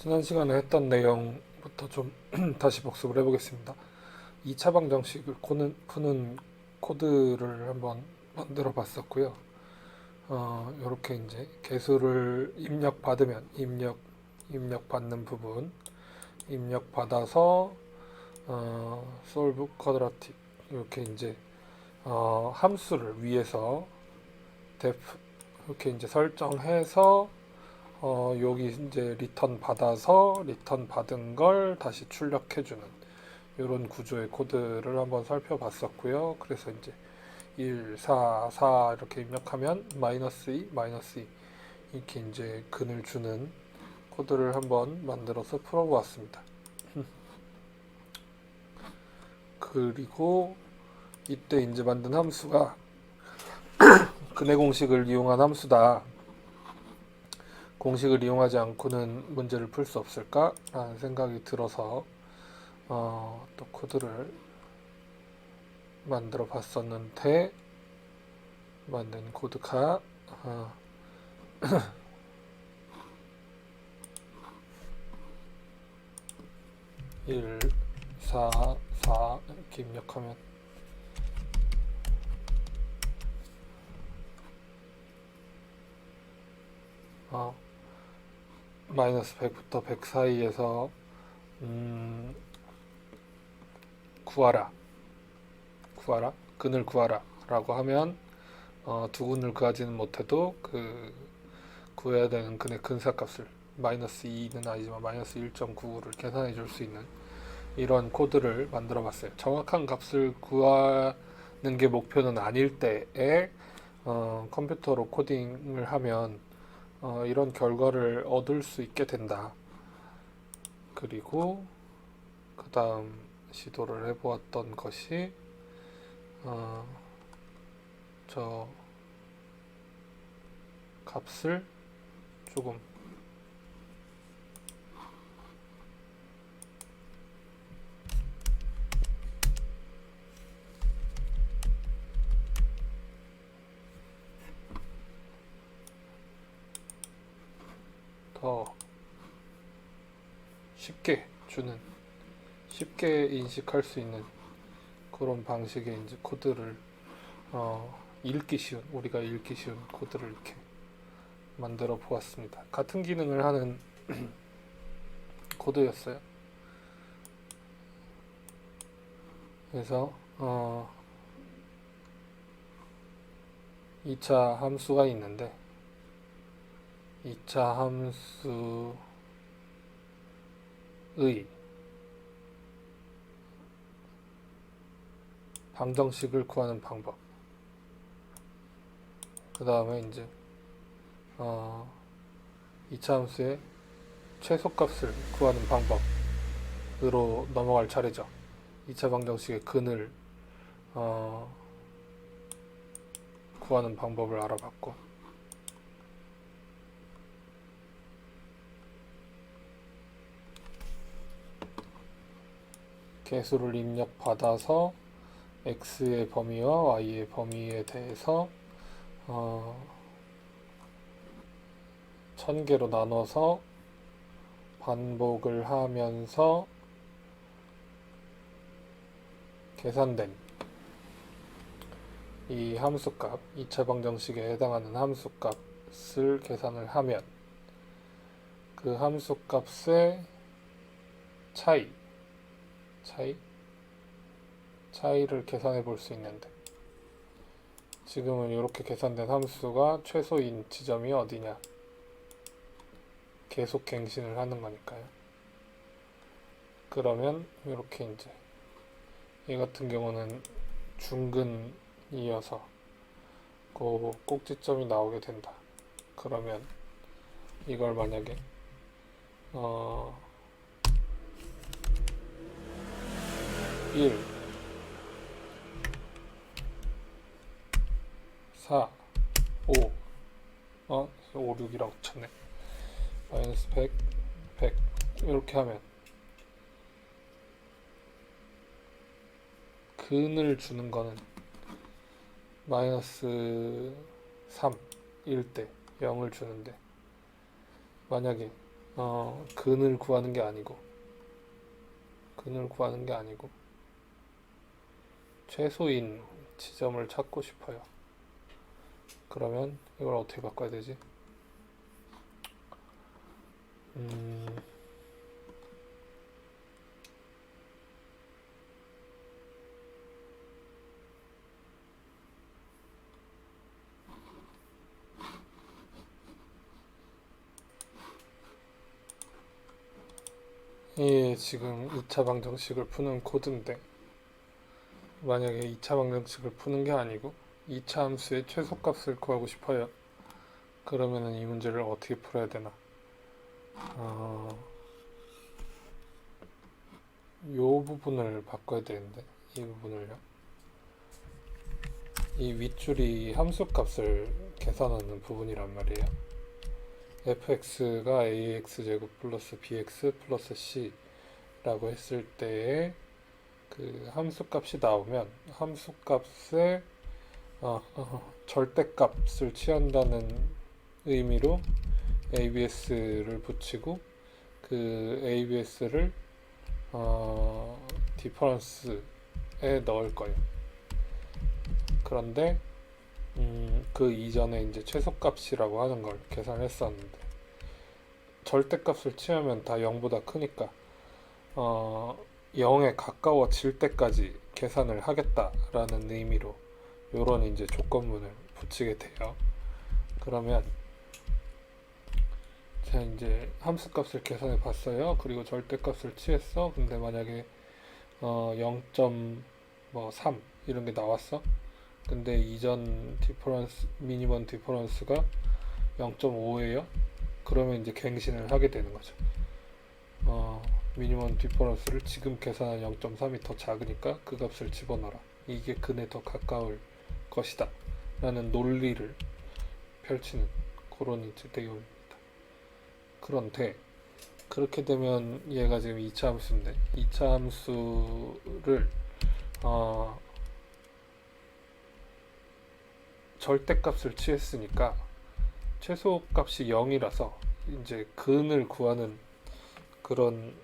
지난 시간에 했던 내용부터 좀 다시 복습을 해보겠습니다. 2차 방정식을 푸는 코드를 한번 만들어 봤었고요. 이렇게 이제 개수를 입력받으면 입력받는 부분 입력받아서 solve quadratic 이렇게 이제 함수를 위에서 def 이렇게 이제 설정해서 여기 이제 리턴 받아서 리턴 받은 걸 다시 출력해주는 이런 구조의 코드를 한번 살펴봤었고요. 그래서 이제 1, 4, 4 이렇게 입력하면 마이너스 2, 마이너스 2 이렇게 이제 근을 주는 코드를 한번 만들어서 풀어보았습니다. 그리고 이때 이제 만든 함수가 근의 공식을 이용한 함수다. 공식을 이용하지 않고는 문제를 풀 수 없을까? 라는 생각이 들어서 또 코드를 만들어 봤었는데 만든 코드가 1, 4, 4 이렇게 입력하면 마이너스 100부터 100 사이에서 구하라 근을 구하라 라고 하면 두 근을 구하지는 못해도 구해야 되는 근의 근사값을 마이너스 2는 아니지만 마이너스 1.99를 계산해 줄 수 있는 이런 코드를 만들어 봤어요. 정확한 값을 구하는 게 목표는 아닐 때에 컴퓨터로 코딩을 하면 이런 결과를 얻을 수 있게 된다. 그리고 그 다음 시도를 해보았던 것이 저 값을 조금 더 쉽게 인식할 수 있는 그런 방식의 이제 코드를 우리가 읽기 쉬운 코드를 이렇게 만들어 보았습니다. 같은 기능을 하는 코드였어요. 그래서 2차 함수가 있는데 2차 함수의 방정식을 구하는 방법, 그 다음에 이제 2차 함수의 최소값을 구하는 방법으로 넘어갈 차례죠. 2차 방정식의 근을 구하는 방법을 알아봤고, 개수를 입력받아서 x의 범위와 y의 범위에 대해서 1000개로 나눠서 반복을 하면서 계산된 이 함수값, 2차 방정식에 해당하는 함수값을 계산을 하면 그 함수값의 차이를 계산해 볼 수 있는데, 지금은 이렇게 계산된 함수가 최소인 지점이 어디냐, 계속 갱신을 하는 거니까요. 그러면 이렇게 이제 이 같은 경우는 중근이어서 그 꼭지점이 나오게 된다. 그러면 이걸 만약에 1, 4, 5 5, 6이라고 쳤네. 마이너스 100, 100 이렇게 하면 근을 주는 거는 마이너스 3일 때 0을 주는데, 만약에 근을 구하는 게 아니고 최소인 지점을 찾고 싶어요. 그러면 이걸 어떻게 바꿔야 되지? 음, 이 지금 2차 방정식을 푸는 코드인데 만약에 2차 방정식을 푸는 게 아니고 2차 함수의 최소값을 구하고 싶어요. 그러면은 이 문제를 어떻게 풀어야 되나? 요 부분을 바꿔야 되는데 이 부분을요. 이 윗줄이 함수값을 계산하는 부분이란 말이에요. fx가 ax제곱 플러스 bx 플러스 c라고 했을 때에 그 함수값이 나오면 함수값에 절대값을 취한다는 의미로 abs를 붙이고 그 abs를 디퍼런스에 넣을 거예요. 그런데 그 이전에 이제 최소값이라고 하는 걸 계산했었는데 절대값을 취하면 다 0보다 크니까 0에 가까워질 때까지 계산을 하겠다라는 의미로 요런 이제 조건문을 붙이게 돼요. 그러면 제가 이제 함수값을 계산해 봤어요. 그리고 절대값을 취했어. 근데 만약에 0.3 이런 게 나왔어. 근데 이전 디퍼런스 미니멈 디퍼런스가 0.5예요. 그러면 이제 갱신을 하게 되는 거죠. 미니멈 디퍼런스를 지금 계산한 0.3이 더 작으니까 그 값을 집어넣어라. 이게 근에 더 가까울 것이다. 라는 논리를 펼치는 그런 이제 내용입니다. 그런데 그렇게 되면 얘가 지금 2차 함수인데 2차 함수를 절대값을 취했으니까 최소값이 0이라서 이제 근을 구하는 그런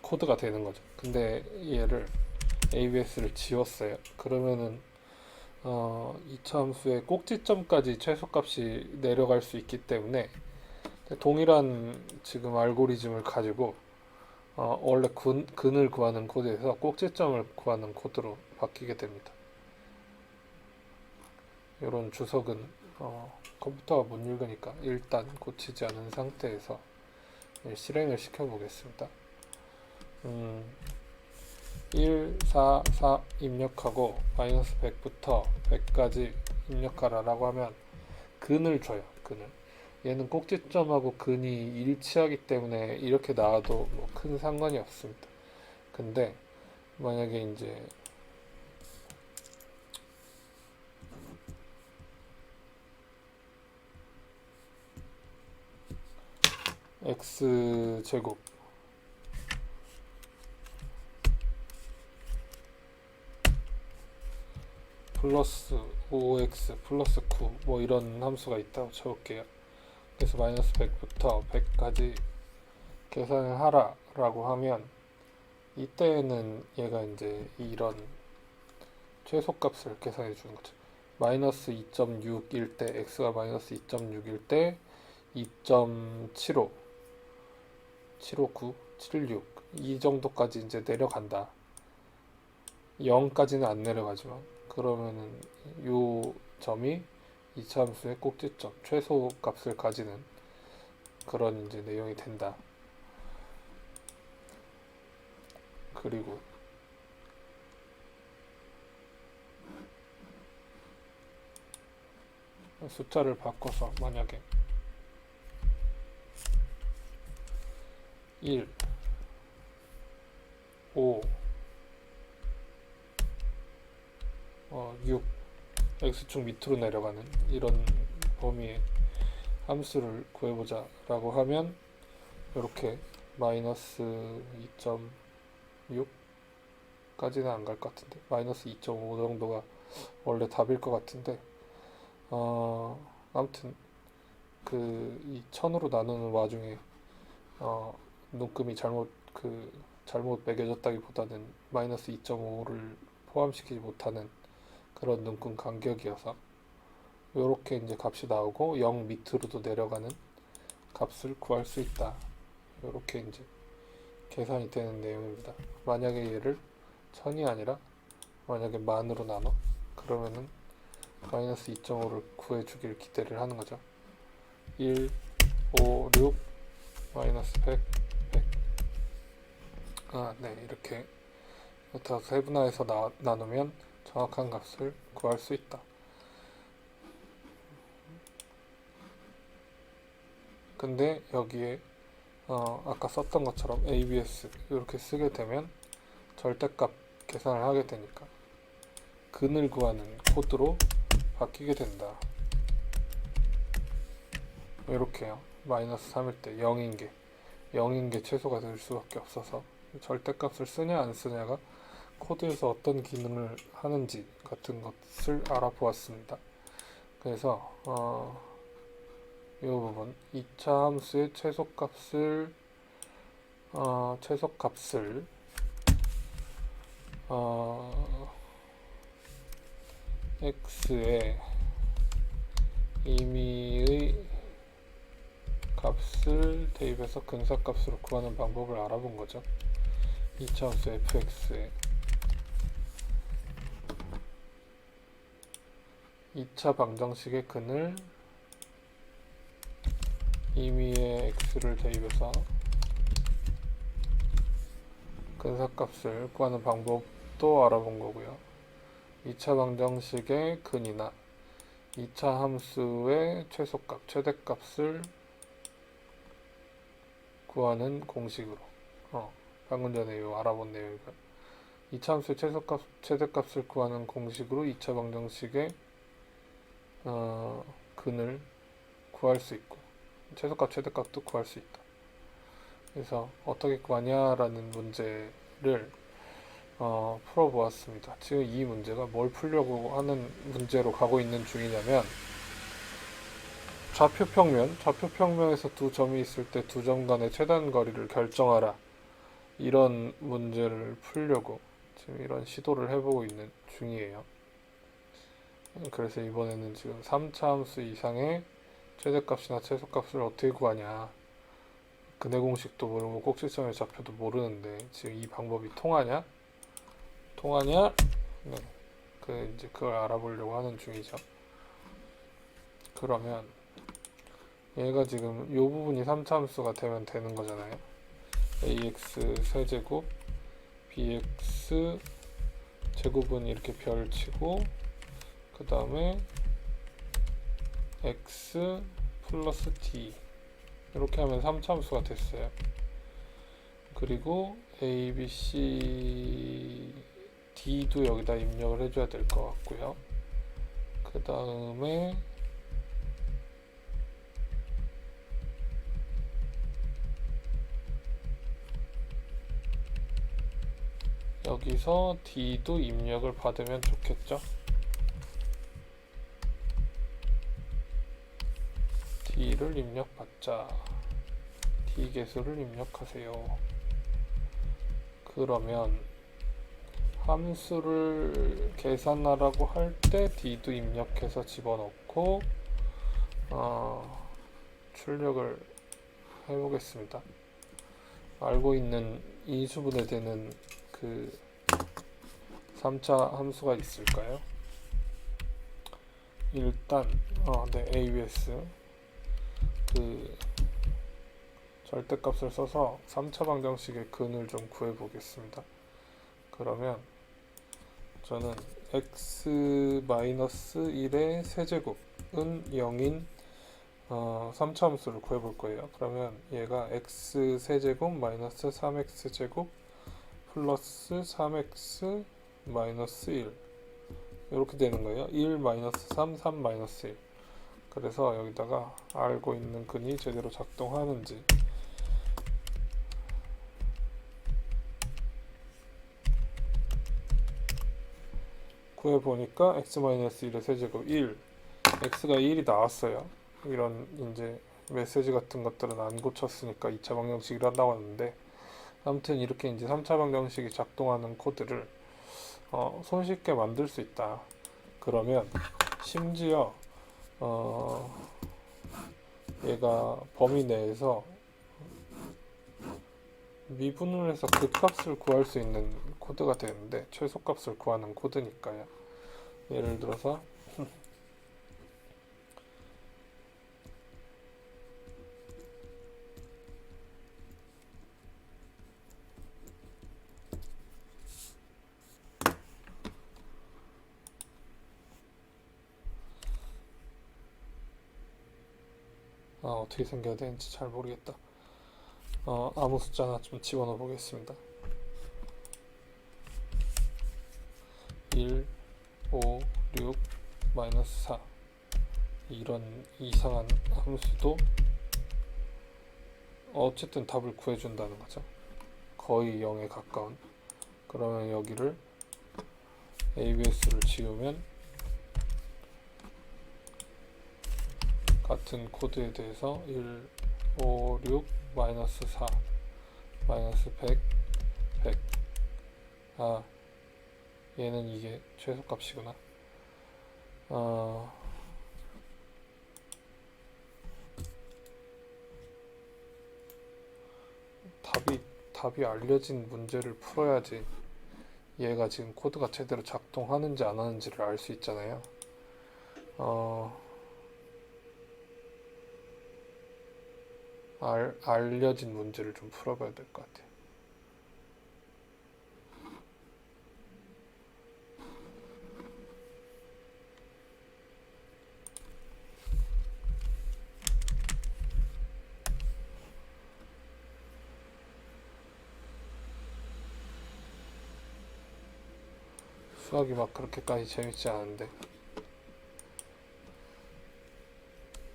코드가 되는 거죠. 근데 얘를 ABS를 지웠어요. 그러면은 2차 함수의 꼭지점까지 최소값이 내려갈 수 있기 때문에 동일한 지금 알고리즘을 가지고 원래 근을 구하는 코드에서 꼭지점을 구하는 코드로 바뀌게 됩니다. 이런 주석은 컴퓨터가 못 읽으니까 일단 고치지 않은 상태에서 실행을 시켜 보겠습니다. 1, 4, 4 입력하고 마이너스 100부터 100까지 입력하라 라고 하면 근을 줘요. 근을. 얘는 꼭지점하고 근이 일치하기 때문에 이렇게 나와도 뭐 큰 상관이 없습니다. 근데 만약에 이제 x제곱 플러스 5x 플러스 9 뭐 이런 함수가 있다고 쳐볼게요. 그래서 마이너스 100부터 100까지 계산을 하라 라고 하면 이때는 얘가 이제 이런 최소값을 계산해 주는 거죠. 마이너스 2.6일 때 x가 마이너스 2.6일 때 2.75 759, 76 이 정도까지 이제 내려간다. 0까지는 안 내려가지만 그러면은 요 점이 2차 함수의 꼭지점 최소 값을 가지는 그런 이제 내용이 된다. 그리고 숫자를 바꿔서 만약에 1, 5, 6 x축 밑으로 내려가는 이런 범위의 함수를 구해보자 라고 하면 이렇게 마이너스 2.6 까지는 안 갈 것 같은데 마이너스 2.5 정도가 원래 답일 것 같은데 아무튼 그 이 1000으로 나누는 와중에 눈금이 잘못 매겨졌다기보다는 마이너스 2.5를 포함시키지 못하는 그런 눈금 간격이어서 이렇게 이제 값이 나오고 0 밑으로도 내려가는 값을 구할 수 있다. 이렇게 이제 계산이 되는 내용입니다. 만약에 얘를 1000이 아니라 만약에 만으로 나눠 그러면은 마이너스 2.5를 구해주길 기대를 하는 거죠. 1, 5, 6, 마이너스 100, 100. 네, 이렇게 다 세분화해서 나누면 정확한 값을 구할 수 있다. 근데 여기에 아까 썼던 것처럼 ABS 이렇게 쓰게 되면 절대값 계산을 하게 되니까 근을 구하는 코드로 바뀌게 된다. 이렇게요. 마이너스 3일 때 0인 게 최소가 될 수밖에 없어서 절대값을 쓰냐 안 쓰냐가 코드에서 어떤 기능을 하는지 같은 것을 알아보았습니다. 그래서 이 부분 2차 함수의 최소값을 x의 임의의 값을 대입해서 근사값으로 구하는 방법을 알아본 거죠. 2차 함수 fx의 2차 방정식의 근을 임의의 x를 대입해서 근사값을 구하는 방법도 알아본 거고요. 2차 방정식의 근이나 2차 함수의 최소값, 최대값을 구하는 공식으로 방금 전에 알아본 내용이고요. 2차 함수의 최소값, 최대값을 구하는 공식으로 2차 방정식의 근을 구할 수 있고 최소값, 최대값도 구할 수 있다. 그래서 어떻게 구하냐라는 문제를 풀어보았습니다. 지금 이 문제가 뭘 풀려고 하는 문제로 가고 있는 중이냐면 좌표평면에서 두 점이 있을 때 두 점 간의 최단 거리를 결정하라. 이런 문제를 풀려고 지금 이런 시도를 해보고 있는 중이에요. 그래서 이번에는 지금 3차 함수 이상의 최대값이나 최소값을 어떻게 구하냐. 근해 공식도 모르고 꼭지점의 좌표도 모르는데 지금 이 방법이 통하냐? 네. 이제 그걸 알아보려고 하는 중이죠. 그러면 얘가 지금 이 부분이 3차 함수가 되면 되는 거잖아요. ax 세제곱 bx 제곱은 이렇게 별 치고 그 다음에 x 플러스 d 이렇게 하면 3차 함수가 됐어요. 그리고 a, b, c, d도 여기다 입력을 해줘야 될 것 같고요. 그 다음에 여기서 d도 입력을 받으면 좋겠죠. d를 입력받자. d 개수를 입력하세요. 그러면 함수를 계산하라고 할 때 d도 입력해서 집어넣고 출력을 해보겠습니다. 알고 있는 인수분해 되는 그 3차 함수가 있을까요? 일단 네, ABS 절대값을 써서 3차 방정식의 근을 좀 구해 보겠습니다. 그러면 저는 x-1의 세제곱은 0인 3차 함수를 구해 볼 거예요. 그러면 얘가 x 세제곱 마이너스 3x 제곱 플러스 3x 마이너스 1 이렇게 되는 거예요. 1 마이너스 3, 3 마이너스 1. 그래서 여기다가 알고 있는 근이 제대로 작동하는지 구해보니까 x-1의 세제곱 1 x가 1이 나왔어요. 이런 이제 메시지 같은 것들은 안 고쳤으니까 2차 방정식을 한다고 하는데, 아무튼 이렇게 이제 3차 방정식이 작동하는 코드를 손쉽게 만들 수 있다. 그러면 심지어 얘가 범위 내에서 미분을 해서 극값을 구할 수 있는 코드가 되는데, 최소값을 구하는 코드니까요. 예를 들어서 어떻게 생겨야 되는지 잘 모르겠다. 아무 숫자나 좀 집어넣어 보겠습니다. 1, 5, 6, 마이너스 4 이런 이상한 함수도 어쨌든 답을 구해준다는 거죠. 거의 0에 가까운. 그러면 여기를 ABS를 지우면 같은 코드에 대해서 1, 5, 6, 마이너스 4, 마이너스 100, 100. 얘는 이게 최소값이구나. 답이 알려진 문제를 풀어야지 얘가 지금 코드가 제대로 작동하는지 안 하는지를 알 수 있잖아요. 알려진 문제를 좀 풀어봐야 될 것 같아요. 수학이 막 그렇게까지 재밌지 않은데,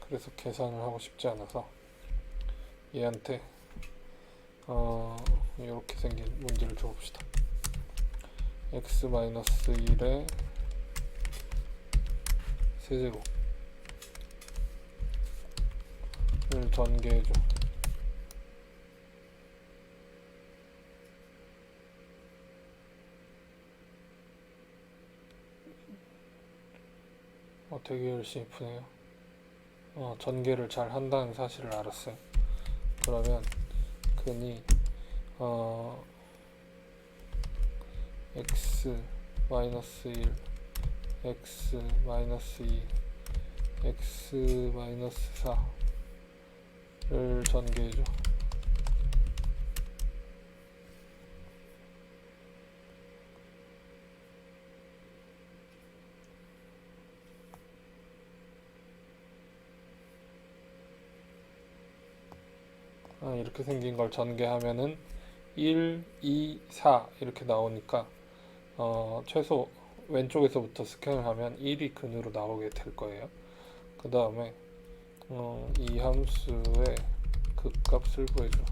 그래서 계산을 하고 싶지 않아서 얘한테 이렇게 생긴 문제를 줘봅시다. x-1의 세제곱을 전개해줘. 되게 열심히 푸네요. 전개를 잘 한다는 사실을 알았어요. 그러면 근이 x-1, x-2, x-4를 전개해줘. 이렇게 생긴 걸 전개하면은 1, 2, 4 이렇게 나오니까 최소 왼쪽에서부터 스캔을 하면 1이 근으로 나오게 될 거예요. 그 다음에 이 함수의 극값을 구해줘.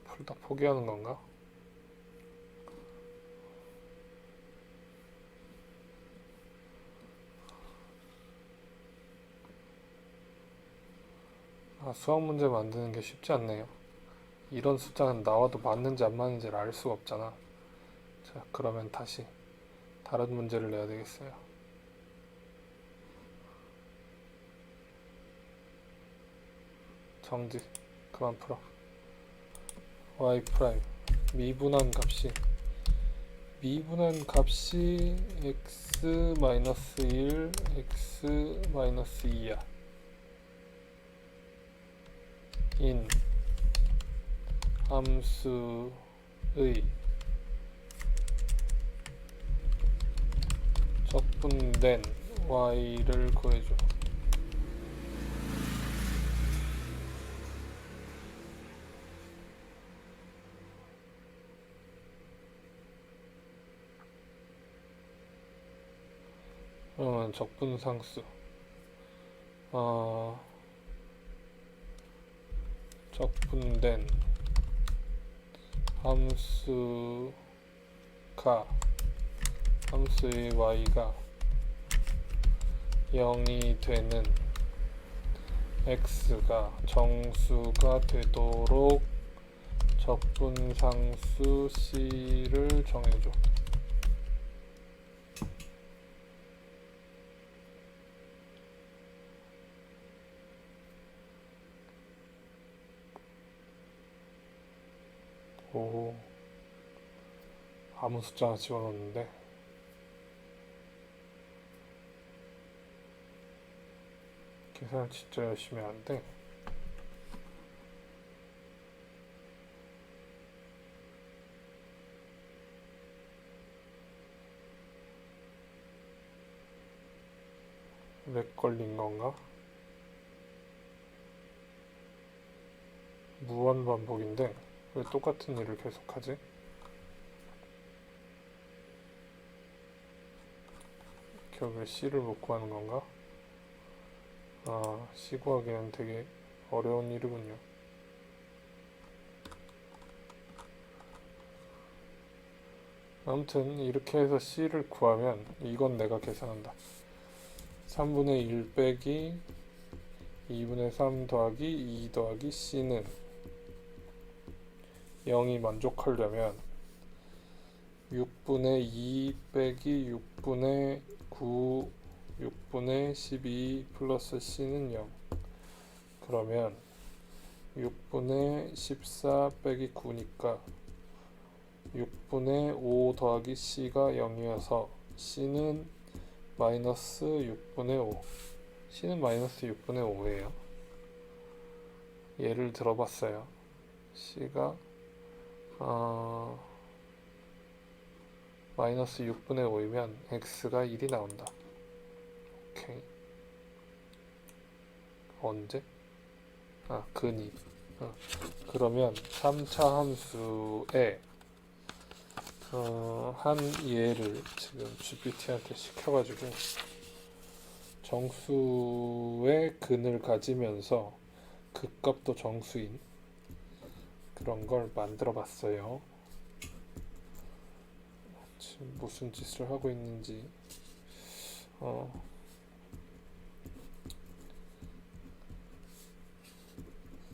풀다 포기하는 건가? 수학 문제 만드는 게 쉽지 않네요. 이런 숫자는 나와도 맞는지 안 맞는지를 알 수가 없잖아. 자, 그러면 다시 다른 문제를 내야 되겠어요. 정지. 그만 풀어. y 프라임 미분한 값이 x-1, x-2야. 인 함수의 적분된 y를 구해줘. 그러면 적분상수 적분된 함수의 y가 0이 되는 x가 정수가 되도록 적분상수 c를 정해줘. 오, 아무 숫자나 집어넣는데 계산 진짜 열심히 하는데 렉 걸린 건가? 무한 반복인데 왜 똑같은 일을 계속하지? 결국에 C를 못 구하는 건가? C 구하기는 되게 어려운 일이군요. 아무튼 이렇게 해서 C를 구하면 이건 내가 계산한다. 3분의 1 빼기 2분의 3 더하기 2 더하기 C는 0이 만족하려면 6분의 2 빼기 6분의 9 6분의 12 플러스 C는 0. 그러면 6분의 14 빼기 9니까 6분의 5 더하기 C가 0이어서 C는 마이너스 6분의 5. C는 마이너스 6분의 5예요. 예를 들어봤어요. C가 마이너스 6분의 5이면 X가 1이 나온다. 오케이. 언제? 근이. 그러면 3차 함수에 한 예를 지금 GPT한테 시켜가지고 정수의 근을 가지면서 극값도 정수인 그런 걸 만들어 봤어요. 지금 무슨 짓을 하고 있는지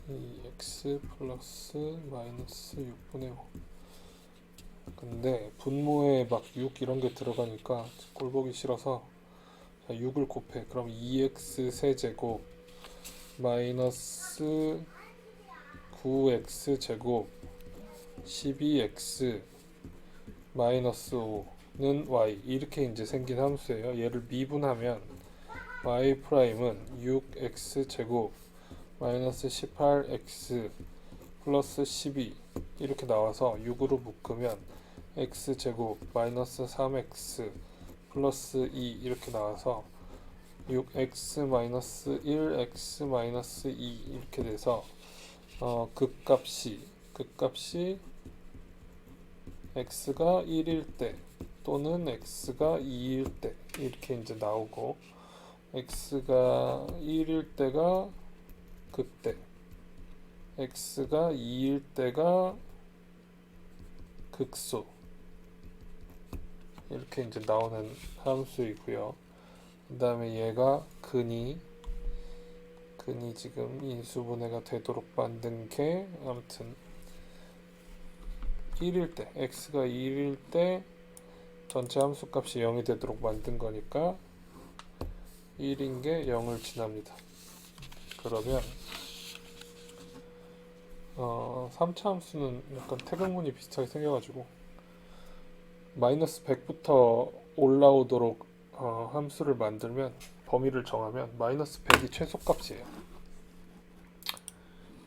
이 x 플러스 마이너스 6분의 5 근데 분모에 막 6 이런 게 들어가니까 꼴 보기 싫어서 6을 곱해. 그럼 2x 세제곱 마이너스 9x 제곱 12x 마이너스 5는 y 이렇게 이제 생긴 함수예요. 얘를 미분하면 y 프라임은 6x 제곱 마이너스 18x 플러스 12 이렇게 나와서 6으로 묶으면 x 제곱 마이너스 3x 플러스 2 이렇게 나와서 6x 마이너스 1 x 마이너스 2 이렇게 돼서 극값이 x가 1일 때 또는 x가 2일 때 이렇게 이제 나오고 x가 1일 때가 극대 x가 2일 때가 극소 이렇게 이제 나오는 함수이고요. 그 다음에 얘가 근이 지금 인수분해가 되도록 만든 게 아무튼 1일 때 x가 2일 때 전체 함수값이 0이 되도록 만든 거니까 1인 게 0을 지납니다. 그러면 3차 함수는 약간 태극문이 비슷하게 생겨가지고 마이너스 100부터 올라오도록 함수를 만들면 범위를 정하면 마이너스 100이 최소값이에요.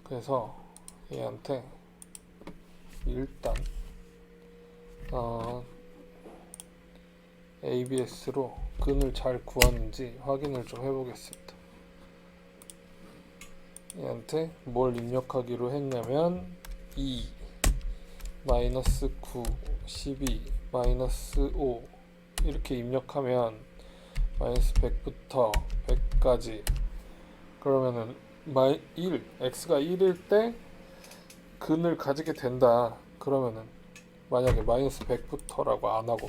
그래서 얘한테 일단 ABS로 근을 잘 구하는지 확인을 좀 해보겠습니다. 얘한테 뭘 입력하기로 했냐면 2 마이너스 9 12 마이너스 5 이렇게 입력하면 마이너스 100부터 100까지 그러면은 1 x가 1일 때 근을 가지게 된다. 그러면은 만약에 마이너스 100부터라고 안 하고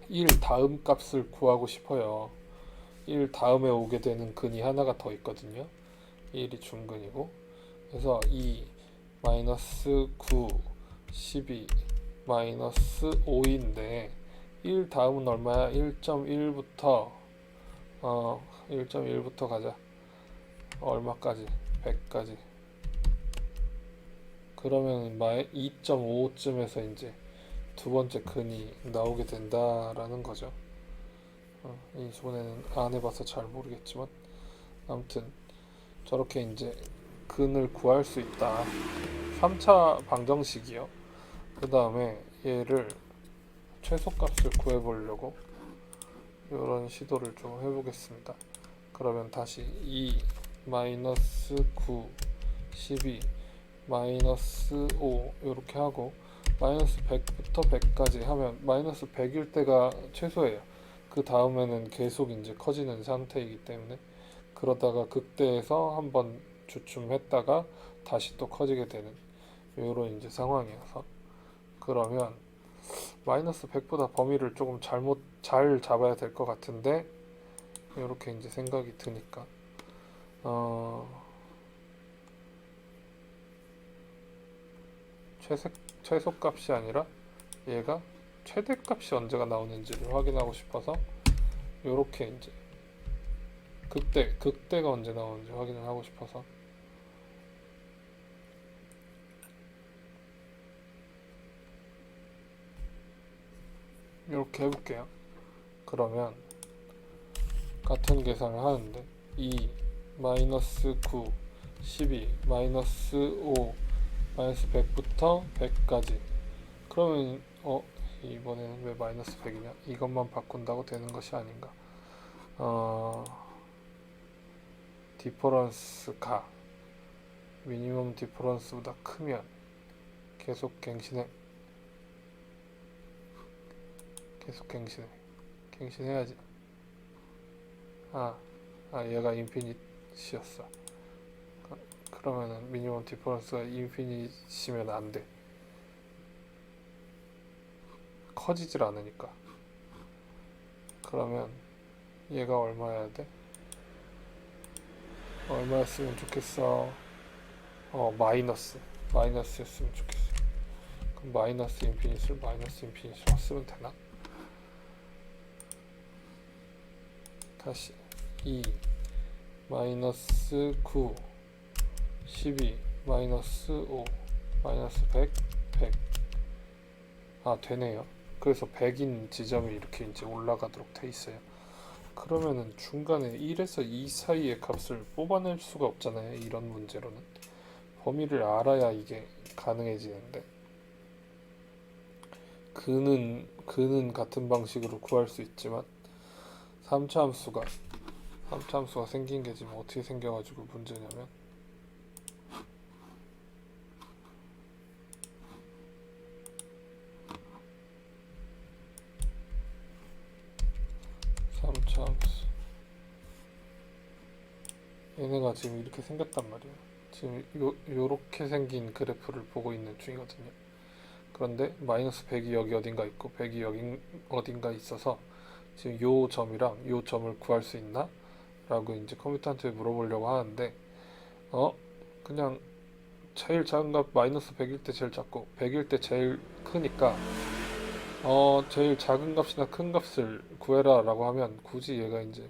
1 다음 값을 구하고 싶어요. 1 다음에 오게 되는 근이 하나가 더 있거든요. 1이 중근이고 그래서 2 마이너스 9 12 마이너스 5인데 1 다음은 얼마야? 1.1부터 1.1부터 가자. 얼마까지? 100까지. 그러면 2.5쯤에서 이제 두 번째 근이 나오게 된다라는 거죠. 이번에는 안 해봐서 잘 모르겠지만 아무튼 저렇게 이제 근을 구할 수 있다. 3차 방정식이요. 그 다음에 얘를 최소값을 구해보려고 이런 시도를 좀 해보겠습니다. 그러면 다시 2 마이너스 9 12 마이너스 5 이렇게 하고 마이너스 100부터 100까지 하면 마이너스 100일 때가 최소예요. 그 다음에는 계속 이제 커지는 상태이기 때문에 그러다가 극대에서 한번 주춤했다가 다시 또 커지게 되는 이런 이제 상황이어서 그러면 마이너스 100보다 범위를 조금 잘 잡아야 될 것 같은데 이렇게 이제 생각이 드니까 최소값이 아니라 얘가 최대값이 언제가 나오는지를 확인하고 싶어서 이렇게 이제 극대가 언제 나오는지 확인을 하고 싶어서 이렇게 해볼게요. 그러면 같은 계산을 하는데 2 마이너스 9 12 마이너스 5 마이너스 100부터 100까지 그러면 이번에는 왜 마이너스 100이냐 이것만 바꾼다고 되는 것이 아닌가. 디퍼런스가 미니멈 디퍼런스보다 크면 계속 갱신해야지. 얘가 인피니시였어. 그러면은 미니멈 디퍼런스가 인피니시면 안 돼. 커지질 않으니까. 그러면 얘가 얼마여야 돼? 얼마였으면 좋겠어? 마이너스였으면 좋겠어. 그럼 마이너스 인피니시로 쓰면 되나? 다시 2 마이너스 9 12 마이너스 5 마이너스 100 되네요. 그래서 100인 지점이 이렇게 이제 올라가도록 돼 있어요. 그러면은 중간에 1에서 2 사이의 값을 뽑아낼 수가 없잖아요. 이런 문제로는 범위를 알아야 이게 가능해지는데 근은 같은 방식으로 구할 수 있지만 3차 함수가 생긴 게 지금 어떻게 생겨가지고 문제냐면 3차 함수 얘네가 지금 이렇게 생겼단 말이에요. 지금 요렇게 생긴 그래프를 보고 있는 중이거든요. 그런데 마이너스 100이 여기 어딘가 있고 100이 여기 어딘가 있어서 지금 요 점이랑 요 점을 구할 수 있나? 라고 이제 컴퓨터한테 물어보려고 하는데 그냥 제일 작은 값 마이너스 100일 때 제일 작고 100일 때 제일 크니까 제일 작은 값이나 큰 값을 구해라 라고 하면 굳이 얘가 이제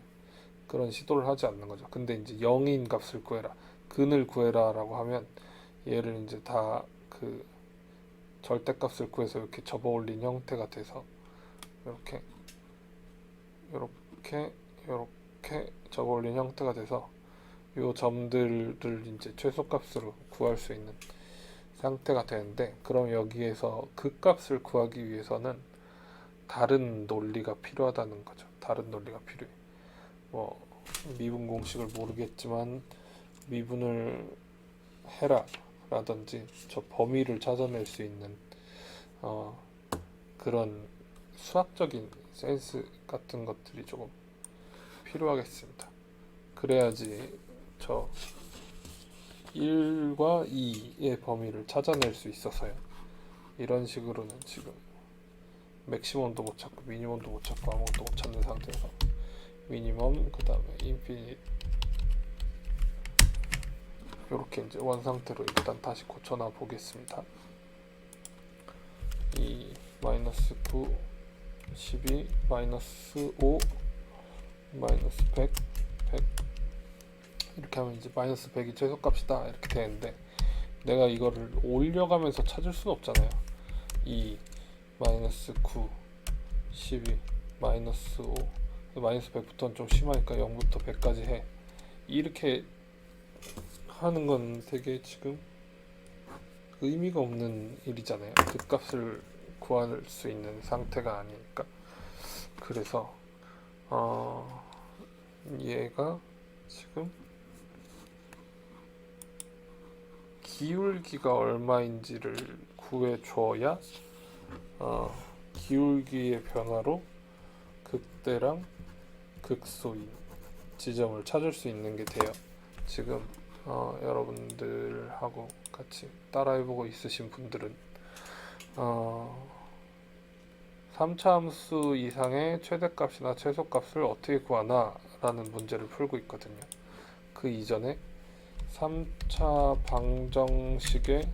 그런 시도를 하지 않는 거죠. 근데 이제 0인 값을 구해라 근을 구해라 라고 하면 얘를 이제 다 그 절대값을 구해서 이렇게 접어 올린 형태가 돼서 이렇게 접어 올린 형태가 돼서 요 점들을 이제 최소값으로 구할 수 있는 상태가 되는데 그럼 여기에서 그 값을 구하기 위해서는 다른 논리가 필요하다는 거죠. 다른 논리가 필요해. 뭐 미분 공식을 모르겠지만 미분을 해라 라든지 저 범위를 찾아낼 수 있는 어, 그런 수학적인 센스 같은 것들이 조금 필요하겠습니다. 그래야지 저 1과 2의 범위를 찾아낼 수 있어서요. 이런 식으로는 지금 맥시멈도 못 찾고 미니멈도 못 찾고 아무것도 못 찾는 상태에서 미니멈 그 다음에 인피니트 이렇게 이제 원상태로 일단 다시 고쳐놔 보겠습니다. 이 마이너스 9 12 마이너스 5 마이너스 100 100 이렇게 하면 이제 마이너스 100이 최소값이다 이렇게 되는데 내가 이거를 올려가면서 찾을 수는 없잖아요. 이 마이너스 9 12 마이너스 5 마이너스 100부터는 좀 심하니까 0부터 100까지 해 이렇게 하는 건 되게 지금 의미가 없는 일이잖아요. 그 값을 구할 수 있는 상태가 아니니까. 그래서 얘가 지금 기울기가 얼마인지를 구해줘야 기울기의 변화로 극대랑 극소인 지점을 찾을 수 있는 게 돼요. 지금 여러분들하고 같이 따라해보고 있으신 분들은 3차 함수 이상의 최대값이나 최소값을 어떻게 구하나 라는 문제를 풀고 있거든요. 그 이전에 3차 방정식의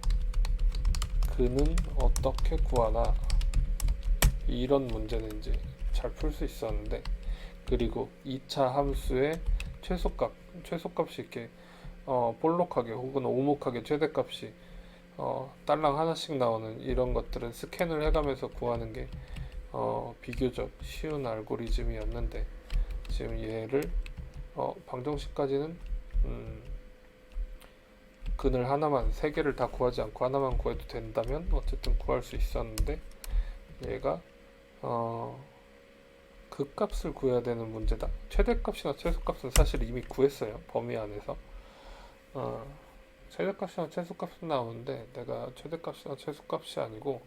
근은 어떻게 구하나 이런 문제는 이제 잘 풀 수 있었는데, 그리고 2차 함수의 최소값이 이렇게 볼록하게 혹은 오목하게 최대값이 딸랑 하나씩 나오는 이런 것들은 스캔을 해가면서 구하는 게 비교적 쉬운 알고리즘이었는데, 지금 얘를 방정식까지는 근을 하나만, 세 개를 다 구하지 않고 하나만 구해도 된다면 어쨌든 구할 수 있었는데, 얘가 극값을 구해야 되는 문제다. 최대값이나 최소값은 사실 이미 구했어요. 범위 안에서. 최대값이나 최소값은 나오는데 내가 최대값이나 최소값이 아니고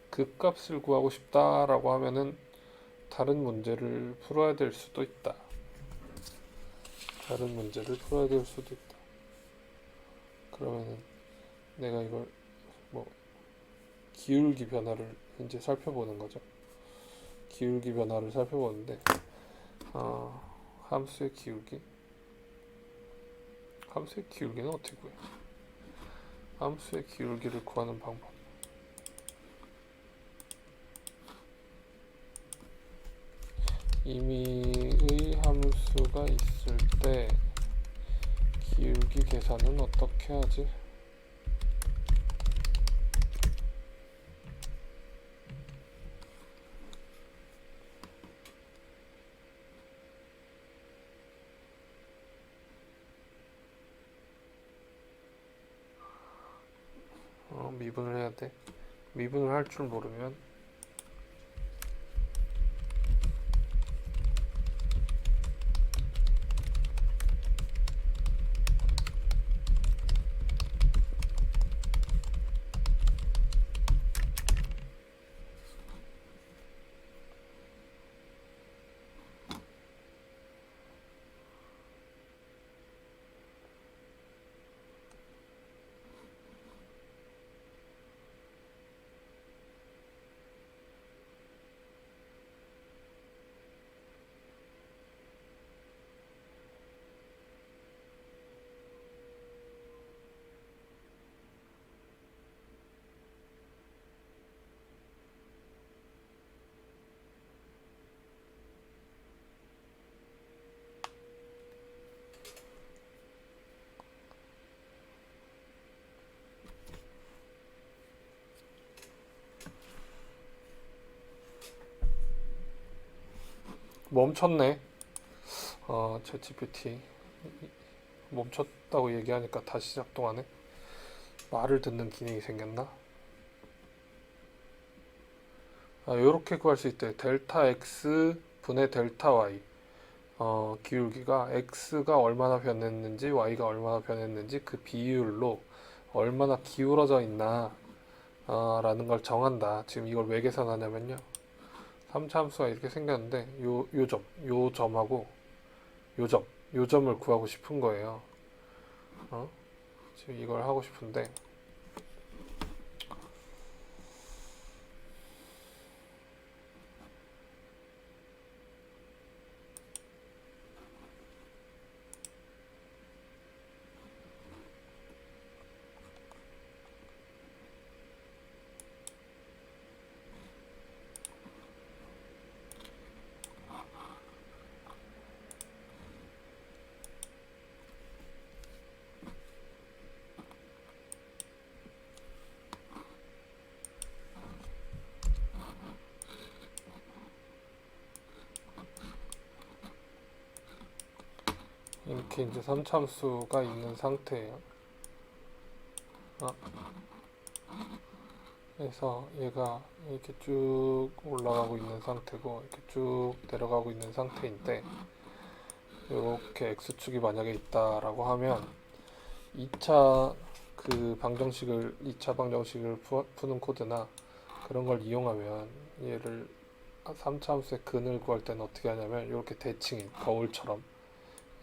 극값을 구하고 싶다라고 하면은 다른 문제를 풀어야 될 수도 있다. 다른 문제를 풀어야 될 수도 있다. 그러면은 내가 이걸 뭐 기울기 변화를 이제 살펴보는 거죠. 기울기 변화를 살펴보는데 함수의 기울기는 어떻게 구해? 함수의 기울기를 구하는 방법. 임의의 함수가 있을 때 기울기 계산은 어떻게 하지? 미분을 해야 돼. 미분을 할 줄 모르면 멈췄네. 챗GPT 멈췄다고 얘기하니까 다시 작동하네. 말을 듣는 기능이 생겼나? 이렇게 구할 수 있대. 델타 x 분의 델타 y. 기울기가 x가 얼마나 변했는지 y가 얼마나 변했는지 그 비율로 얼마나 기울어져 있나 라는 걸 정한다. 지금 이걸 왜 계산하냐면요. 3차 함수가 이렇게 생겼는데 요 점하고 요 점을 구하고 싶은 거예요. 지금 이걸 하고 싶은데 이렇게 이제 3차 함수가 있는 상태예요. 그래서 얘가 이렇게 쭉 올라가고 있는 상태고 이렇게 쭉 내려가고 있는 상태인데 이렇게 x축이 만약에 있다라고 하면 2차 방정식을 2차 방정식을 푸는 코드나 그런 걸 이용하면 얘를 3차 함수의 근을 구할 때는 어떻게 하냐면 이렇게 대칭인 거울처럼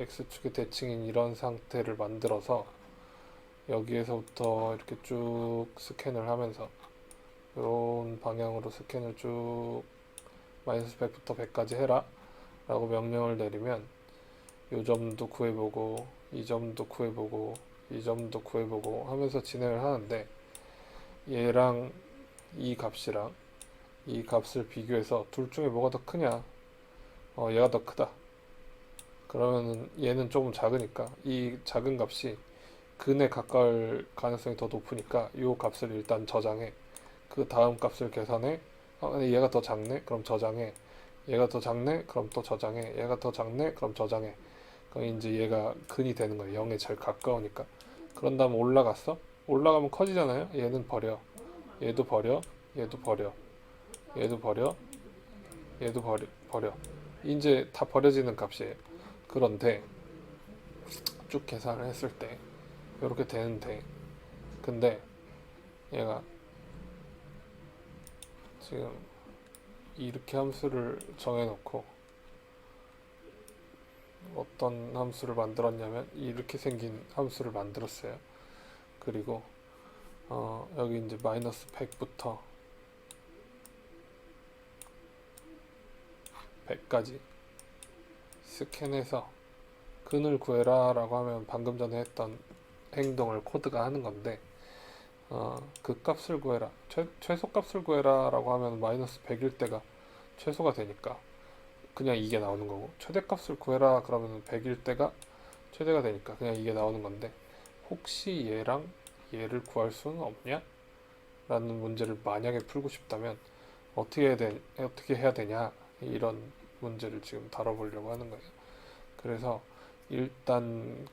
x축의 대칭인 이런 상태를 만들어서 여기에서부터 이렇게 쭉 스캔을 하면서 이런 방향으로 스캔을 쭉 마이너스 100부터 100까지 해라 라고 명령을 내리면 이 점도 구해보고 이 점도 구해보고 이 점도 구해보고 하면서 진행을 하는데 얘랑 이 값이랑 이 값을 비교해서 둘 중에 뭐가 더 크냐, 얘가 더 크다 그러면은 얘는 조금 작으니까 이 작은 값이 근에 가까울 가능성이 더 높으니까 이 값을 일단 저장해. 그 다음 값을 계산해. 근데 얘가 더 작네? 그럼 저장해. 얘가 더 작네? 그럼 또 저장해. 얘가 더 작네? 그럼 저장해. 그럼 이제 얘가 근이 되는 거예요. 0에 제일 가까우니까. 그런 다음 올라갔어? 올라가면 커지잖아요. 얘는 버려. 얘도 버려. 얘도 버려. 얘도 버려. 얘도 버려. 이제 다 버려지는 값이에요. 그런데 쭉 계산을 했을 때 이렇게 되는데 근데 얘가 지금 이렇게 함수를 정해놓고 어떤 함수를 만들었냐면 이렇게 생긴 함수를 만들었어요. 그리고 여기 이제 마이너스 100부터 100까지 스캔해서 근을 구해라 라고 하면 방금 전에 했던 행동을 코드가 하는 건데 그 값을 구해라 최소 값을 구해라 라고 하면 마이너스 100일 때가 최소가 되니까 그냥 이게 나오는 거고 최대값을 구해라 그러면 100일 때가 최대가 되니까 그냥 이게 나오는 건데 혹시 얘랑 얘를 구할 수는 없냐? 라는 문제를 만약에 풀고 싶다면 어떻게 해야 되냐 이런 문제를 지금 다뤄보려고 하는 거예요. 그래서 일단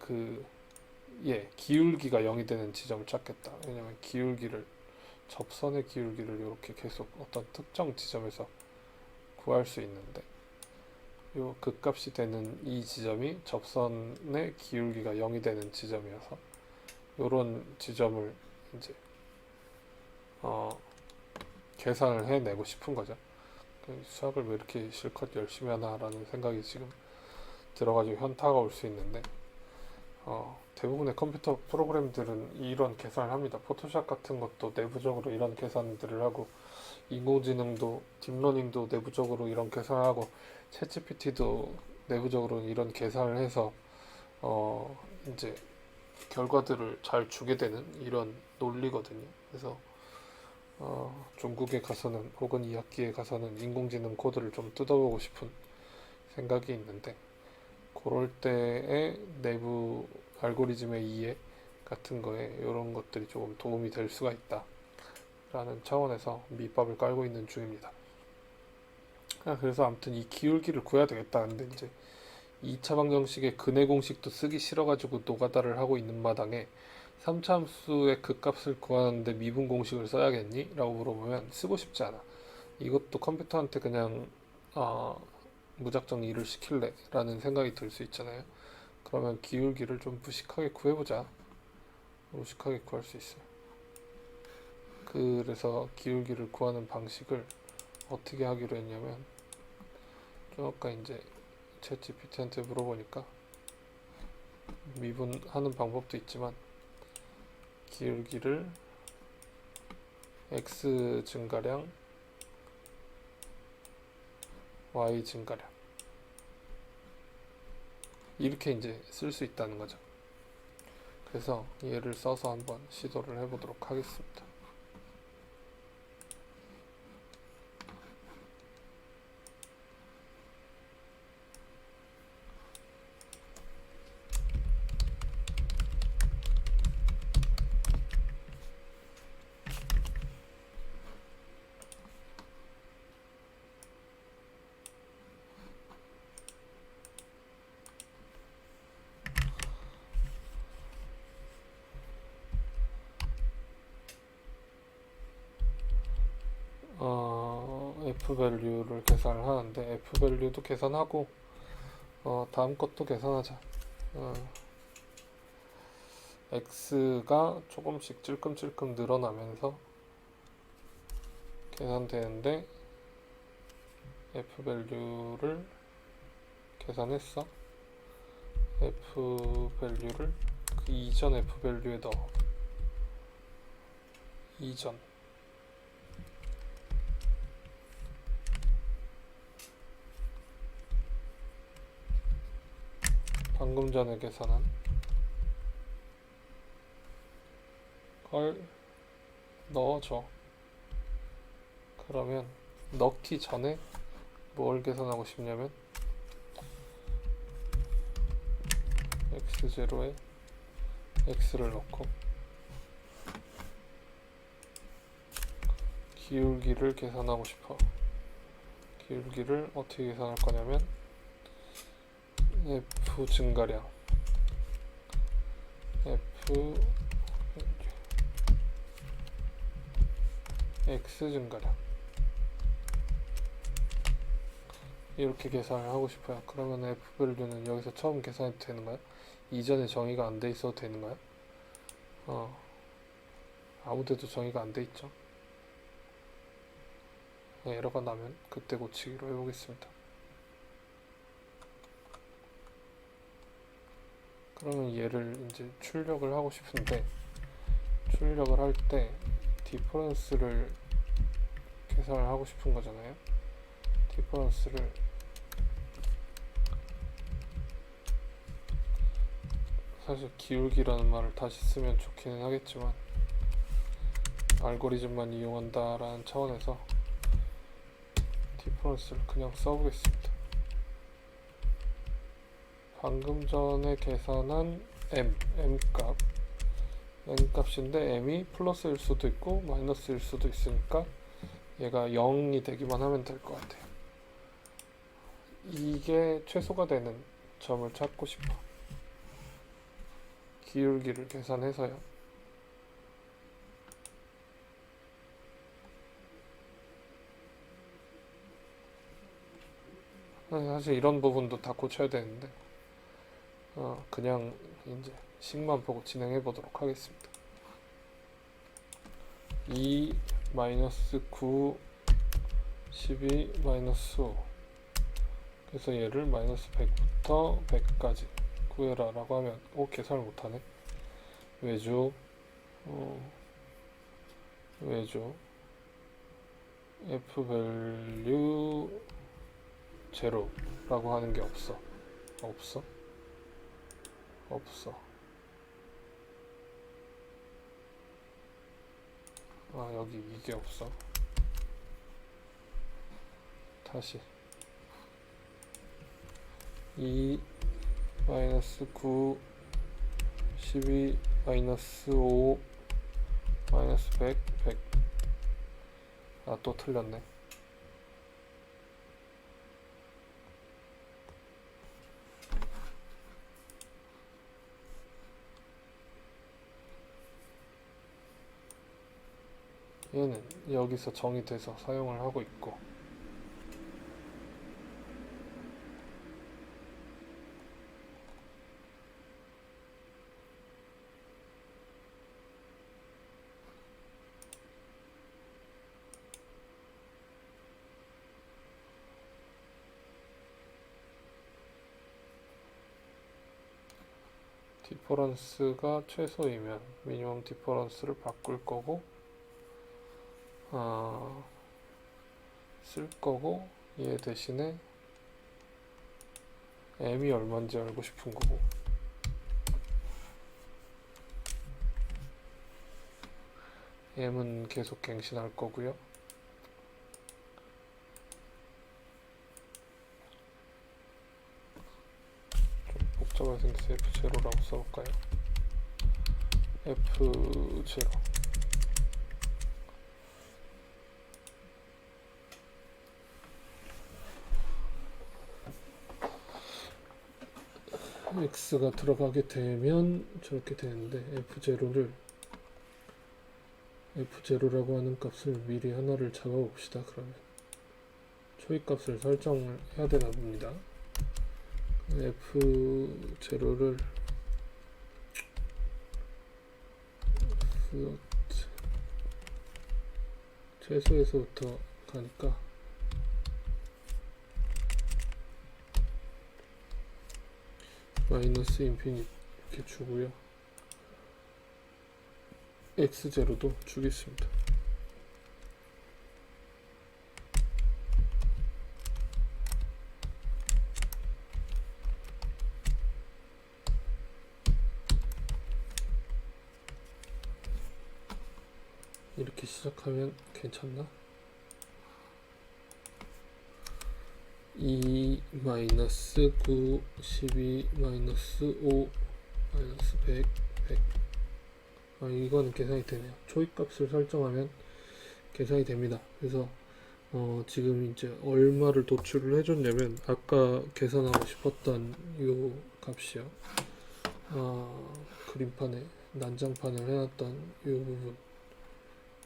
기울기가 0이 되는 지점을 찾겠다. 왜냐면 접선의 기울기를 이렇게 계속 어떤 특정 지점에서 구할 수 있는데 요 극값이 되는 이 지점이 접선의 기울기가 0이 되는 지점이어서 요런 지점을 이제 계산을 해내고 싶은 거죠. 수학을 왜 이렇게 실컷 열심히 하나 라는 생각이 지금 들어가지고 현타가 올 수 있는데 대부분의 컴퓨터 프로그램들은 이런 계산을 합니다. 포토샵 같은 것도 내부적으로 이런 계산들을 하고 인공지능도 딥러닝도 내부적으로 이런 계산을 하고 챗GPT도 내부적으로 이런 계산을 해서 이제 결과들을 잘 주게 되는 이런 논리거든요. 그래서 중국에 가서는 혹은 2학기에 가서는 인공지능 코드를 좀 뜯어보고 싶은 생각이 있는데 그럴 때의 내부 알고리즘의 이해 같은 거에 이런 것들이 조금 도움이 될 수가 있다 라는 차원에서 밑밥을 깔고 있는 중입니다. 그래서 아무튼 이 기울기를 구해야 되겠다. 근데 이제 2차 방정식의 근의 공식도 쓰기 싫어가지고 노가다를 하고 있는 마당에 3차 함수의 극값을 구하는데 미분 공식을 써야겠니? 라고 물어보면 쓰고 싶지 않아. 이것도 컴퓨터한테 그냥 무작정 일을 시킬래 라는 생각이 들 수 있잖아요. 그러면 기울기를 좀 무식하게 구해보자. 무식하게 구할 수 있어요. 그래서 기울기를 구하는 방식을 어떻게 하기로 했냐면, 좀 아까 이제 챗GPT한테 물어보니까 미분하는 방법도 있지만, 기울기를 x 증가량 y 증가량 이렇게 이제 쓸 수 있다는 거죠. 그래서 얘를 써서 한번 시도를 해보도록 하겠습니다. F 밸류를 계산을 하는데, F 밸류도 계산하고 다음 것도 계산하자. X가 조금씩 찔끔찔끔 늘어나면서 계산되는데, F 밸류를 계산했어. F 밸류를 그 이전 F 밸류에 넣어. 이전 방금 전에 계산한 걸 넣어줘. 그러면 넣기 전에 뭘 계산하고 싶냐면, x0에 x를 넣고 기울기를 계산하고 싶어. 기울기를 어떻게 계산할 거냐면, f 증가량 f x 증가량 이렇게 계산을 하고 싶어요. 그러면 f 밸류는 여기서 처음 계산해도 되는 거야? 이전에 정의가 안 돼 있어도 되는 거야? 아무데도 정의가 안 돼 있죠. 에러가 나면 그때 고치기로 해보겠습니다. 그러면 얘를 이제 출력을 하고 싶은데, 출력을 할 때 디퍼런스를 계산을 하고 싶은 거잖아요. 디퍼런스를 사실 기울기라는 말을 다시 쓰면 좋기는 하겠지만, 알고리즘만 이용한다라는 차원에서 디퍼런스를 그냥 써보겠습니다. 방금 전에 계산한 m 값인데, m이 플러스일 수도 있고 마이너스일 수도 있으니까 얘가 0이 되기만 하면 될 것 같아요. 이게 최소가 되는 점을 찾고 싶어. 기울기를 계산해서요. 사실 이런 부분도 다 고쳐야 되는데, 그냥 이제 식만 보고 진행해 보도록 하겠습니다. 2 마이너스 9 12 마이너스 5. 그래서 얘를 마이너스 100부터 100까지 구해라 라고 하면, 계산을 못하네. 왜죠? 왜죠? F 밸류 0 라고 하는 게 없어. 여기 이게 없어. 다시 2 마이너스 9 12 마이너스 5 마이너스 100 또 틀렸네. 얘는 여기서 정의돼서 사용을 하고 있고, 디퍼런스가 최소이면 미니멈 디퍼런스를 바꿀 거고, 쓸 거고, 얘 대신에 m이 얼마인지 알고 싶은 거고, m은 계속 갱신할 거고요. 좀 복잡하게 생겨서 F0라고 써볼까요? F0. x가 들어가게 되면 저렇게 되는데, F0라고 하는 값을 미리 하나를 잡아 봅시다. 그러면 초이 값을 설정을 해야 되나 봅니다. F0를 최소에서부터 가니까 마이너스 인피니트 이렇게 주고요. x0도 주겠습니다. 이렇게 시작하면 괜찮나? 2 마이너스 9 12 마이너스 5 마이너스 100 100. 이거는 계산이 되네요. 초이 값을 설정하면 계산이 됩니다. 그래서 지금 이제 얼마를 도출을 해줬냐면, 아까 계산하고 싶었던 이 값이요. 그림판에 난장판을 해놨던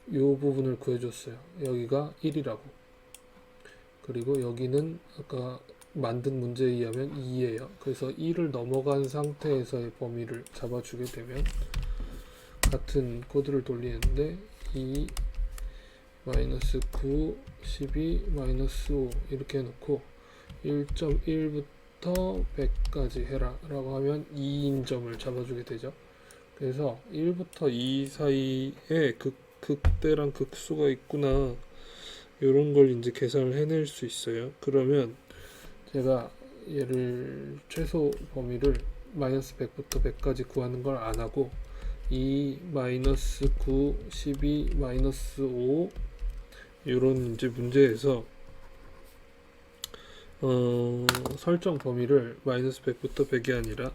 이 부분을 구해줬어요. 여기가 1이라고. 그리고 여기는 아까 만든 문제에 의하면 2예요. 그래서 1을 넘어간 상태에서의 범위를 잡아주게 되면 같은 코드를 돌리는데 2 마이너스 9 12 마이너스 5 이렇게 해놓고 1.1부터 100까지 해라 라고 하면 2인 점을 잡아주게 되죠. 그래서 1부터 2 사이에 극대랑 극수가 있구나, 이런 걸 이제 계산을 해낼 수 있어요. 그러면 제가 얘를 최소 범위를 마이너스 100부터 100까지 구하는 걸 안 하고 2 마이너스 9 12 마이너스 5 이런 이제 문제에서 설정 범위를 마이너스 100부터 100이 아니라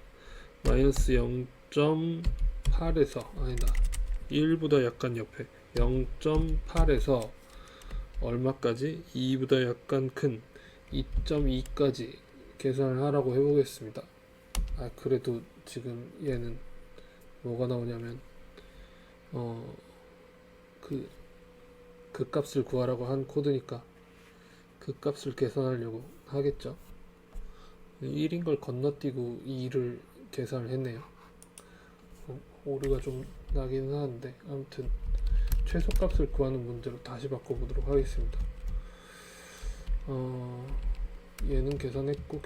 마이너스 0.8에서 아니다 1보다 약간 옆에 0.8에서 얼마까지? 2보다 약간 큰 2.2까지 계산을 하라고 해보겠습니다. 그래도 지금 얘는 뭐가 나오냐면 그 값을 구하라고 한 코드니까 그 값을 계산하려고 하겠죠. 1인 걸 건너뛰고 2를 계산을 했네요. 오류가 좀 나기는 하는데, 아무튼 최소값을 구하는 문제로 다시 바꿔보도록 하겠습니다. 얘는 계산했는데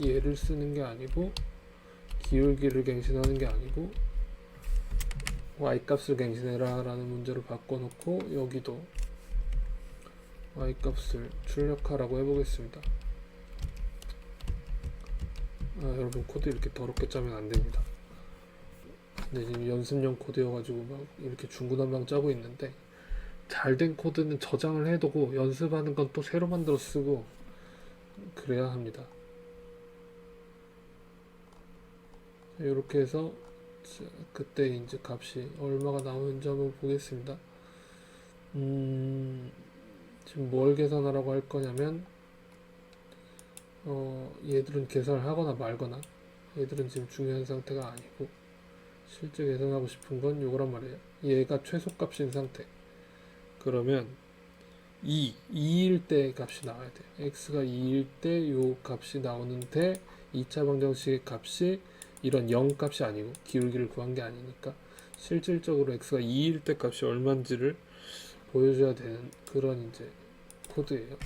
얘를 쓰는 게 아니고 기울기를 갱신하는 게 아니고 y값을 갱신해라 라는 문제로 바꿔놓고 여기도 y값을 출력하라고 해보겠습니다. 여러분, 코드 이렇게 더럽게 짜면 안됩니다. 근데 지금 연습용 코드여가지고 막 이렇게 중구난방 짜고 있는데, 잘된 코드는 저장을 해두고 연습하는 건 또 새로 만들어 쓰고 그래야 합니다. 이렇게 해서 그때 이제 값이 얼마가 나오는지 한번 보겠습니다. 지금 뭘 계산하라고 할 거냐면 얘들은 계산을 하거나 말거나, 얘들은 지금 중요한 상태가 아니고 실제 계산하고 싶은 건 요거란 말이에요. 얘가 최소값인 상태. 그러면 2일 때 값이 나와야 돼요. x가 2일 때 요 값이 나오는데 2차 방정식의 값이 이런 0 값이 아니고 기울기를 구한 게 아니니까 실질적으로 x가 2일 때 값이 얼마인지를 보여줘야 되는 그런 이제 코드예요.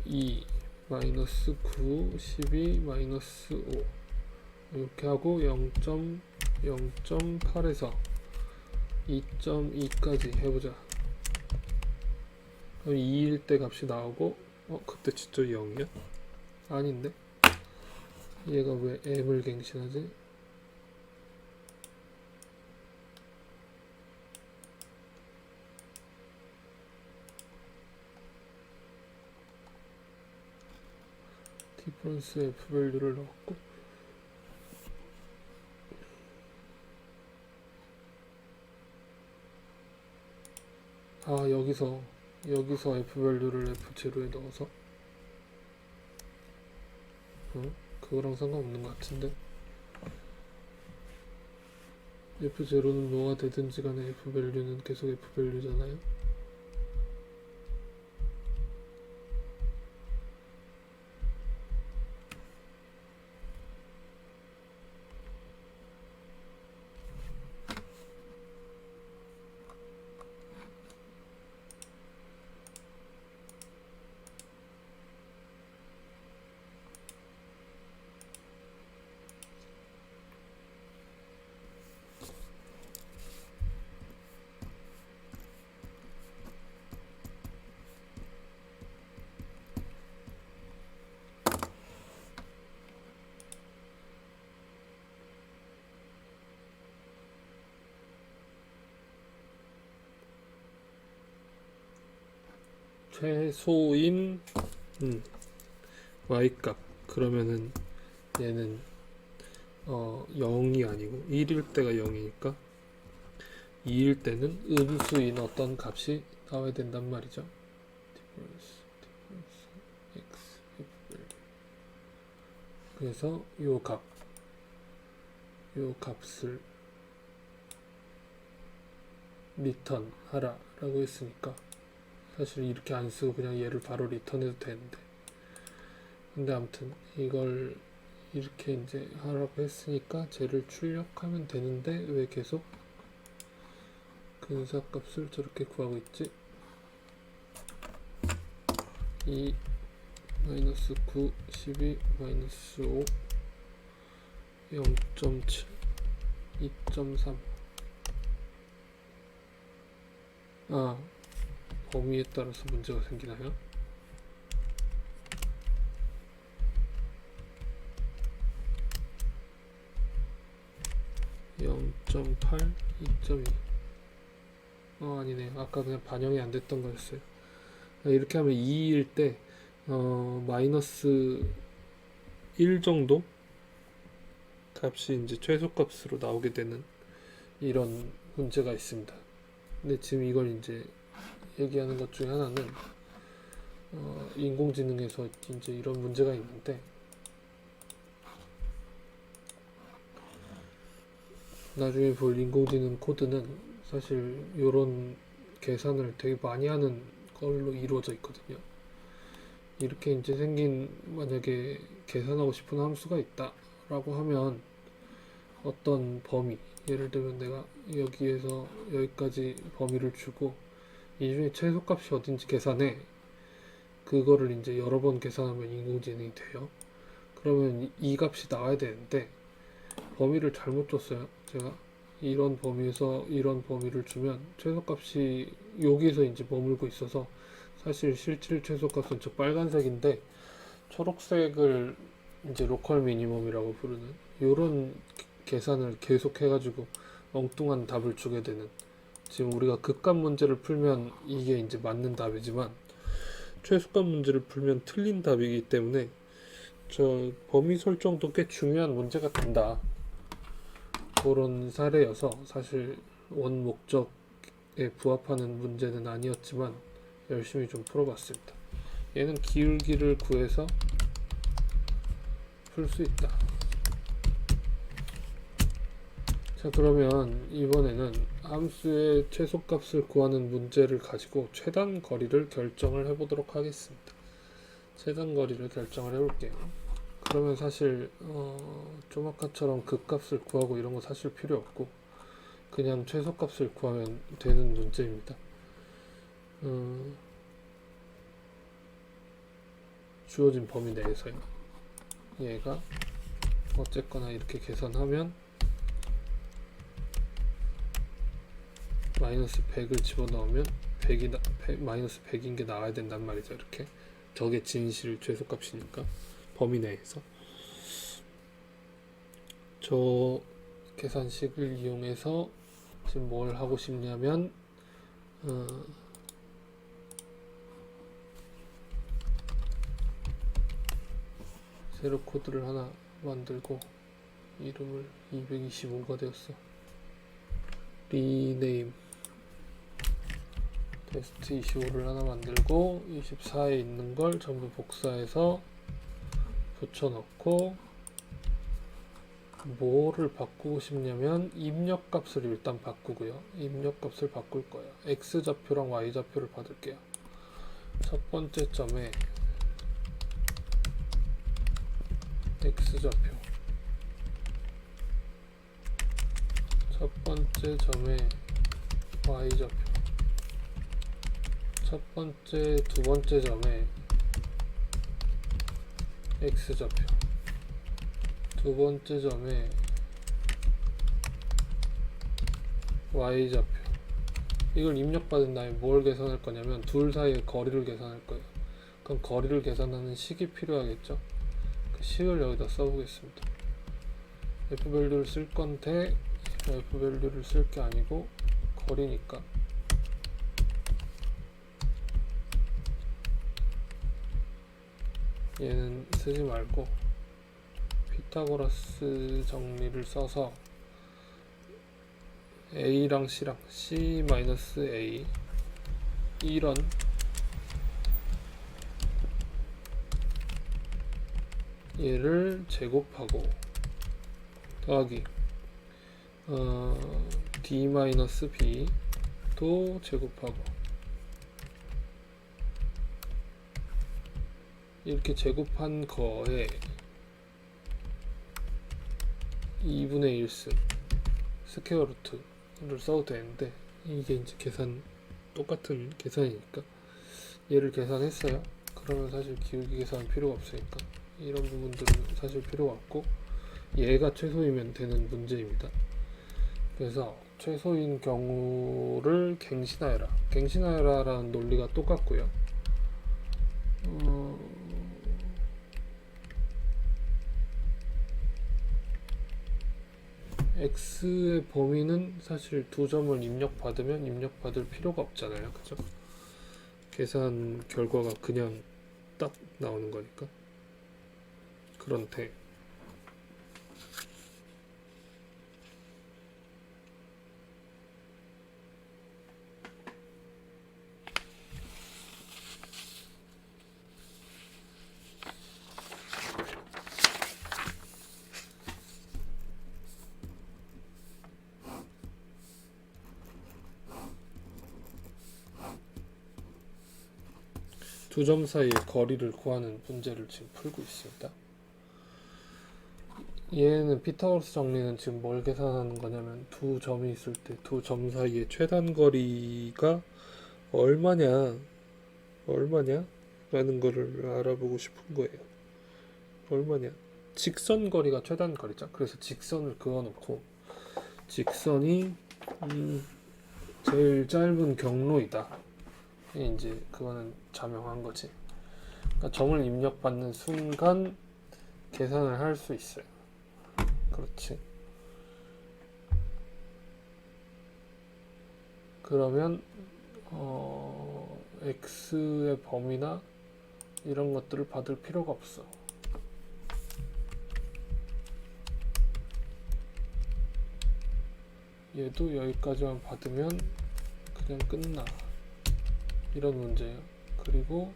2 마이너스 9 12 마이너스 5 이렇게 하고 0.8에서 2.2까지 해보자. 그럼 2일 때 값이 나오고 그때 진짜 0이야? 아닌데? 얘가 왜 m을 갱신하지? 디퍼런스 f 밸류를 넣었고 여기서 f 밸류를 f0에 넣어서 그거랑 상관없는 것 같은데 f0는 뭐가 되든지 간에 f 밸류는 계속 f 밸류잖아요. 최소인 y값 그러면은 얘는 0이 아니고 1일 때가 0이니까 2일 때는 음수인 어떤 값이 나와야 된단 말이죠. 그래서 요 값을 리턴 하라 라고 했으니까 사실 이렇게 안 쓰고 그냥 얘를 바로 리턴해도 되는데 근데 아무튼 이걸 이렇게 이제 하라고 했으니까 쟤를 출력하면 되는데 왜 계속 근사값을 저렇게 구하고 있지? 2 마이너스 9 12 마이너스 5 0.7 2.3 범위에 따라서 문제가 생기나요? (0.8) 2.2 아니네요. 아까 그냥 반영이 안 됐던 거였어요. 이렇게 하면 2일 때 마이너스 1 정도 값이 이제 최소값으로 나오게 되는 이런 문제가 있습니다. 근데 지금 이걸 이제 얘기하는 것 중에 하나는 인공지능에서 이제 이런 문제가 있는데 나중에 볼 인공지능 코드는 사실 이런 계산을 되게 많이 하는 걸로 이루어져 있거든요. 이렇게 이제 생긴 만약에 계산하고 싶은 함수가 있다 라고 하면 어떤 범위 예를 들면 내가 여기에서 여기까지 범위를 주고 이 중에 최소값이 어딘지 계산해. 그거를 이제 여러 번 계산하면 인공지능이 돼요. 그러면 이 값이 나와야 되는데 범위를 잘못 줬어요. 제가 이런 범위에서 이런 범위를 주면 최소값이 여기서 이제 머물고 있어서 사실 실질 최소값은 저 빨간색인데 초록색을 이제 로컬 미니멈이라고 부르는 이런 계산을 계속 해가지고 엉뚱한 답을 주게 되는 지금 우리가 극값 문제를 풀면 이게 이제 맞는 답이지만 최소값 문제를 풀면 틀린 답이기 때문에 저 범위 설정도 꽤 중요한 문제가 된다. 그런 사례여서 사실 원 목적에 부합하는 문제는 아니었지만 열심히 좀 풀어봤습니다. 얘는 기울기를 구해서 풀 수 있다. 자, 그러면 이번에는 함수의 최소값을 구하는 문제를 가지고 최단 거리를 결정을 해보도록 하겠습니다. 최단 거리를 결정을 해볼게요. 그러면 사실 좀 아까처럼 극값을 구하고 이런 거 사실 필요 없고 그냥 최소값을 구하면 되는 문제입니다. 주어진 범위 내에서요. 얘가 어쨌거나 이렇게 계산하면 마이너스 100을 집어넣으면 마이너스 100인 게 나와야 된단 말이죠. 이렇게 저게 진실 최소값이니까 범위 내에서 저 계산식을 이용해서 지금 뭘 하고 싶냐면 세로 코드를 하나 만들고 이름을 225가 되었어. 리네임 테스트 25를 하나 만들고 24에 있는 걸 전부 복사해서 붙여넣고 뭐를 바꾸고 싶냐면 입력값을 일단 바꾸고요. 입력값을 바꿀 거예요. x좌표랑 y좌표를 받을게요. 첫 번째 점에 x좌표, 첫 번째 점에 y좌표, 첫 번째, 두 번째 점에 x좌표, 두 번째 점에 y좌표. 이걸 입력받은 다음에 뭘 계산할 거냐면 둘 사이의 거리를 계산할 거예요. 그럼 거리를 계산하는 식이 필요하겠죠. 그 식을 여기다 써보겠습니다. f밸류를 쓸 건데 f밸류를 쓸 게 아니고 거리니까 얘는 쓰지 말고 피타고라스 정리를 써서 a랑 c랑 c-a 이런 얘를 제곱하고 더하기 d-b 도 제곱하고 이렇게 제곱한 거에 2분의 1승 스퀘어 루트를 써도 되는데 이게 이제 똑같은 계산이니까 얘를 계산했어요. 그러면 사실 기울기 계산은 필요가 없으니까 이런 부분들은 사실 필요가 없고 얘가 최소이면 되는 문제입니다. 그래서 최소인 경우를 갱신하여라. 갱신하여라라는 논리가 똑같고요. x의 범위는 사실 두 점을 입력받으면 입력받을 필요가 없잖아요. 그죠? 계산 결과가 그냥 딱 나오는 거니까. 그런데 두 점 사이의 거리를 구하는 문제를 지금 풀고 있습니다. 얘는 피타고라스 정리는 지금 뭘 계산하는 거냐면 두 점이 있을 때 두 점 사이의 최단 거리가 얼마냐 라는 거를 알아보고 싶은 거예요. 얼마냐? 직선 거리가 최단 거리죠. 그래서 직선을 그어놓고 직선이 제일 짧은 경로이다. 이제 그거는 자명한 거지. 그러니까 점을 입력받는 순간 계산을 할 수 있어요. 그렇지. 그러면 x의 범위나 이런 것들을 받을 필요가 없어. 얘도 여기까지만 받으면 그냥 끝나. 이런 문제예요. 그리고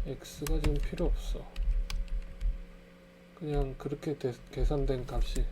x가 지금 필요 없어. 그냥 그렇게 계산된 값이